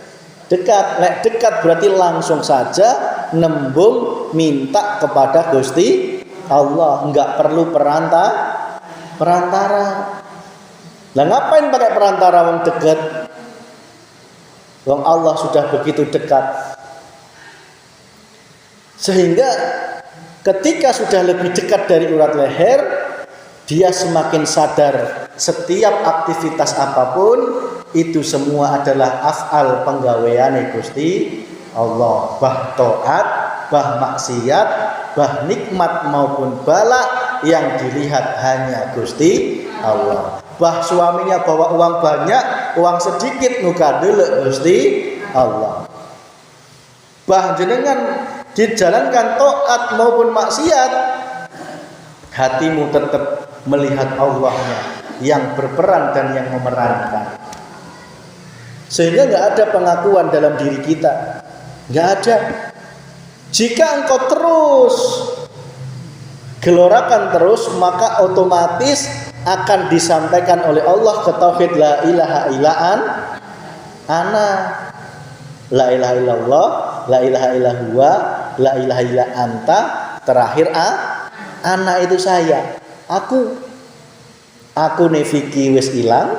Nek dekat berarti langsung saja nembung minta kepada Gusti Allah, enggak perlu perantara. Lah ngapain pakai perantara wong dekat? Wong Allah sudah begitu dekat. Sehingga ketika sudah lebih dekat dari urat leher, dia semakin sadar setiap aktivitas apapun itu semua adalah af'al penggaweane Gusti Allah. Bah taat, bah maksiat, bah nikmat maupun bala yang dilihat hanya Gusti Allah. Bah suaminya bawa uang banyak, uang sedikit nuka delek Gusti Allah. Bah jenengan dijalankan taat maupun maksiat, hatimu tetap melihat Allahnya yang berperan dan yang memerankan. Sehingga enggak ada pengakuan dalam diri kita. Enggak ada. Jika engkau terus gelorakan terus, maka otomatis akan disampaikan oleh Allah ke tauhid la ilaha illa ana. La ilaha illallah, la ilaha illa huwa, la ilaha illa anta, terakhir ana itu saya. Aku ne Vicky wis ilang,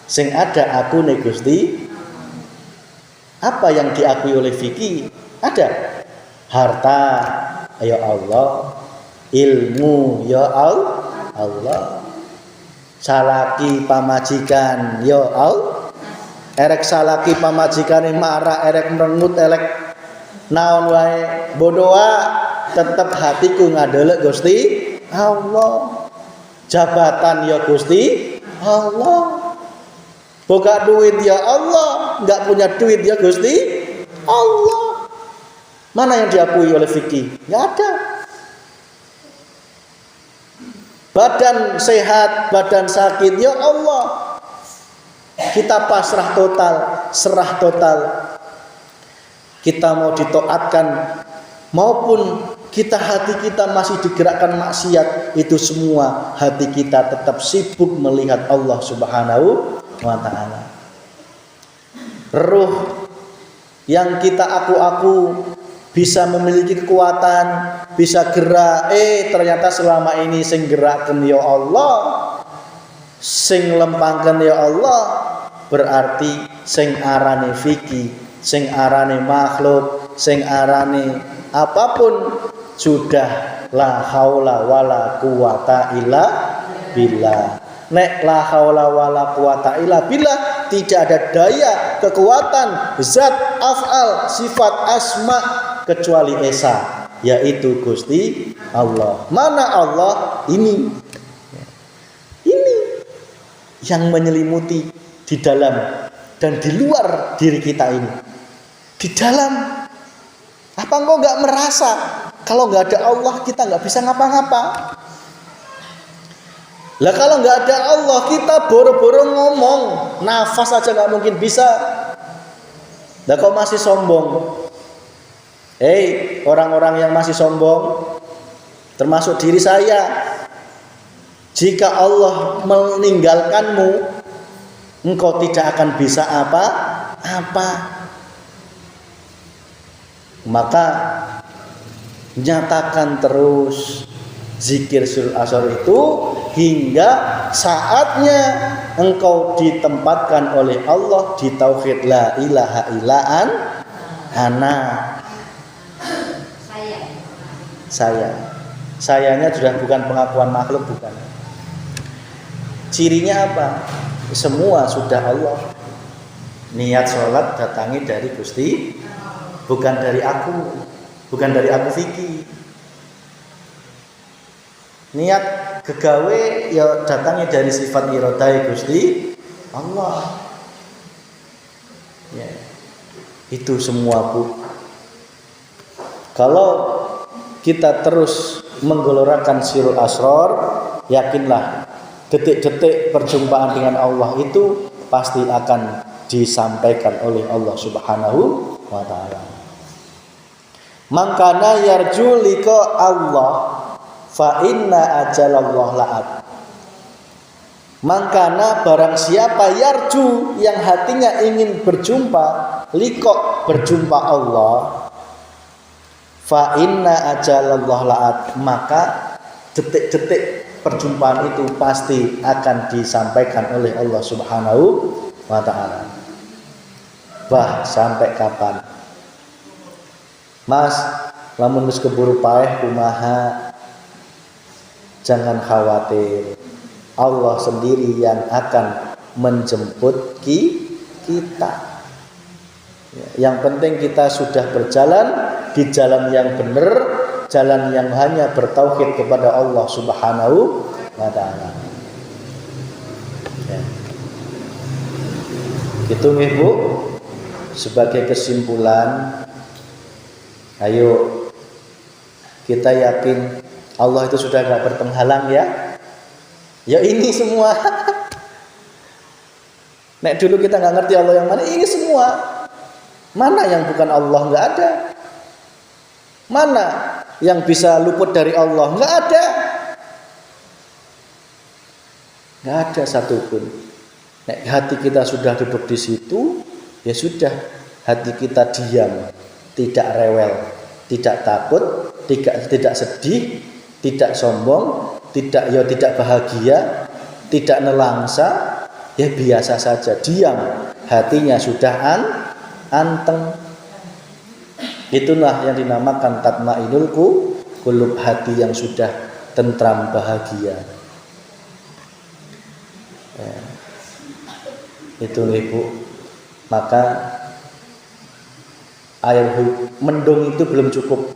sing ada aku ne Gusti. Apa yang diakui oleh Vicky? Ada harta, ya Allah. Ilmu, ya Allah. Salaki pamajikan, ya Allah. Erek salaki pamajikane marah, erek merengut, erek naon wae bodoa, tetep hatiku ngadelek Gusti Allah. Jabatan ya Gusti Allah. Boga duit ya Allah, enggak punya duit ya Gusti Allah. Mana yang diakui oleh Vicky? Enggak ada. Badan sehat, badan sakit ya Allah. Kita pasrah total, serah total. Kita mau ditaatkan maupun hati kita masih digerakkan maksiat, itu semua hati kita tetap sibuk melihat Allah Subhanahu wa ta'ala. Ruh yang kita aku bisa memiliki kekuatan, bisa gerak, ternyata selama ini sing gerakkan ya Allah, sing lempangkan ya Allah, berarti sing arane Vicky, sing arane makhluk, sing arane apapun sudah la haula wala quwata illa billah. Nek la haula wala quwata illa billah, tidak ada daya, kekuatan, zat, af'al, sifat, asma kecuali esa, yaitu Gusti Allah. Mana Allah? Ini yang menyelimuti di dalam dan di luar diri kita ini. Di dalam, apa engkau nggak merasa kalau nggak ada Allah kita nggak bisa ngapa-ngapa? Lah kalau nggak ada Allah, kita boro-boro ngomong, nafas aja nggak mungkin bisa. Lah kok masih sombong? Hei, orang-orang yang masih sombong, termasuk diri saya. Jika Allah meninggalkanmu, engkau tidak akan bisa apa-apa. Maka nyatakan terus zikir surul asar itu hingga saatnya engkau ditempatkan oleh Allah di tauhid la ilaha illa ana. Sayanya sudah bukan pengakuan makhluk, bukan. Cirinya apa? Semua sudah Allah. Niat sholat datangi dari Gusti, bukan dari aku, bukan dari aku Vicky. Niat gegawe ya datangi dari sifat irodai Gusti Allah. Ya. Itu semua, Bu. Kalau kita terus menggelorakan sirul asrar, yakinlah detik-detik perjumpaan dengan Allah itu pasti akan disampaikan oleh Allah Subhanahu wa taala. Mangkana yarju liqa Allah fa inna ajalallah la'at. Mangkana barang siapa yarju yang hatinya ingin berjumpa, liqa berjumpa Allah, fa inna ajalallah la'at, maka detik-detik perjumpaan itu pasti akan disampaikan oleh Allah Subhanahu wa taala. Bah, sampai kapan? Mas, lamun wis keburu paeh kumaha? Jangan khawatir. Allah sendiri yang akan menjemput kita. Yang penting kita sudah berjalan di jalan yang benar, jalan yang hanya bertauhid kepada Allah Subhanahu wa taala. Ya. Gitu nggih, Bu. Sebagai kesimpulan, ayo kita yakin Allah itu sudah gak berpenghalang ya. Ya ini semua. Nek dulu kita gak ngerti Allah yang mana, ini semua. Mana yang bukan Allah, gak ada. Mana yang bisa luput dari Allah, gak ada. Gak ada satupun. Nek hati kita sudah duduk di situ, ya sudah, hati kita diam, tidak rewel, tidak takut, tidak sedih, tidak sombong, tidak bahagia, tidak nelangsa, ya biasa saja, diam, hatinya sudah anteng. Itulah yang dinamakan tatmainul qulub, hati yang sudah tentram bahagia. Ya. Itu Ibu. Maka air mendung itu belum cukup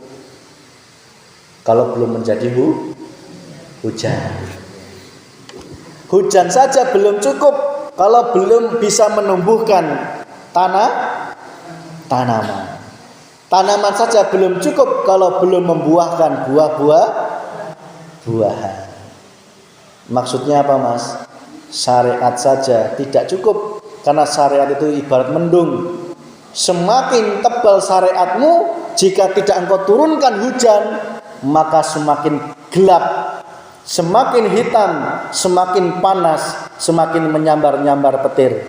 kalau belum menjadi hujan. Hujan saja belum cukup kalau belum bisa menumbuhkan tanaman. Tanaman saja belum cukup kalau belum membuahkan buah-buahan. Maksudnya apa, Mas? Syariat saja tidak cukup, karena syariat itu ibarat mendung. Semakin tebal syariatmu, jika tidak engkau turunkan hujan, maka semakin gelap, semakin hitam, semakin panas, semakin menyambar-nyambar petir.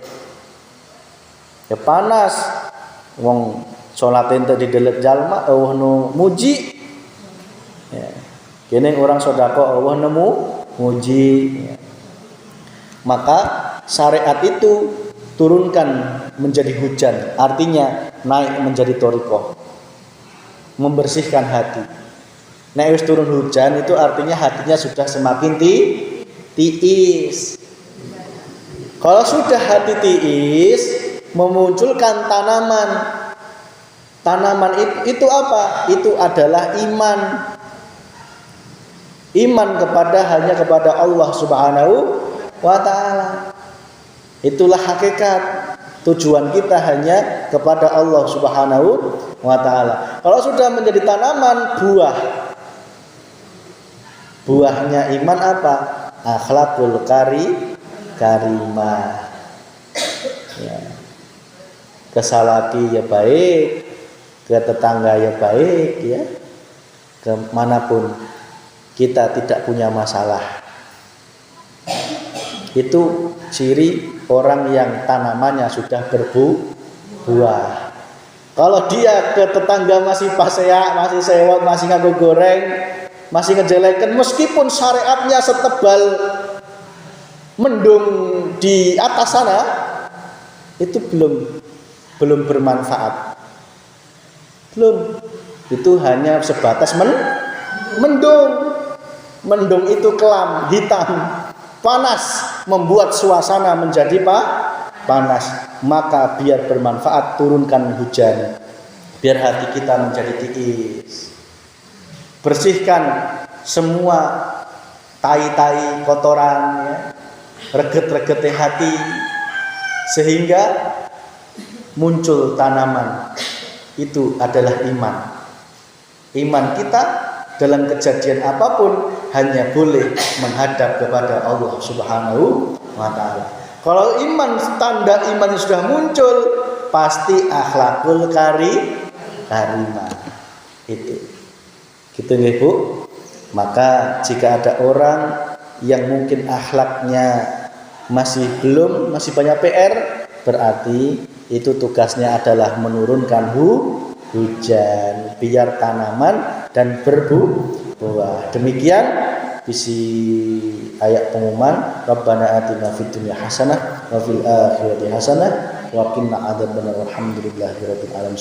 Ya panas, wong salat ente didelek jalma, Allah nu muji. Ya. Kene orang sedekah Allah nemu muji. Ya. Maka syariat itu turunkan menjadi hujan, artinya naik menjadi thariqah, membersihkan hati. Nek wis turun hujan itu artinya hatinya sudah semakin tiis. Kalau sudah hati tiis, memunculkan tanaman. Tanaman itu apa? Itu adalah iman. Iman hanya kepada Allah Subhanahu wa taala. Itulah hakikat. Tujuan kita hanya kepada Allah Subhanahu wa taala. Kalau sudah menjadi tanaman, buahnya iman apa? akhlakul karimah. Ya. Ke salaki ya baik, ke tetangga ya baik, ya. Kemanapun kita tidak punya masalah. Itu ciri orang yang tanamannya sudah berbuah. Kalau dia ke tetangga masih pasea, masih sewot, masih nganggo goreng, masih ngejelekan, meskipun syariatnya setebal mendung di atas sana, itu belum bermanfaat. Belum. Itu hanya sebatas mendung. Mendung itu kelam, hitam, panas, membuat suasana menjadi panas. Maka biar bermanfaat, turunkan hujan, biar hati kita menjadi tiis. Bersihkan semua tai-tai kotoran, ya, reget-reget hati, sehingga muncul tanaman. Itu adalah iman. Iman kita dalam kejadian apapun hanya boleh menghadap kepada Allah Subhanahu wa ta'ala. Kalau tanda iman sudah muncul, pasti akhlakul karimah. Itu. Gitu nggih, Bu. Maka jika ada orang yang mungkin akhlaknya masih banyak PR, berarti itu tugasnya adalah menurunkan hujan biar tanaman dan berbuah. Demikian isi ayat pengumuman, Rabbana atina fid dunya hasanah wa fil akhirati hasanah wa qina adzabannar. Alhamdulillahirabbil alamin.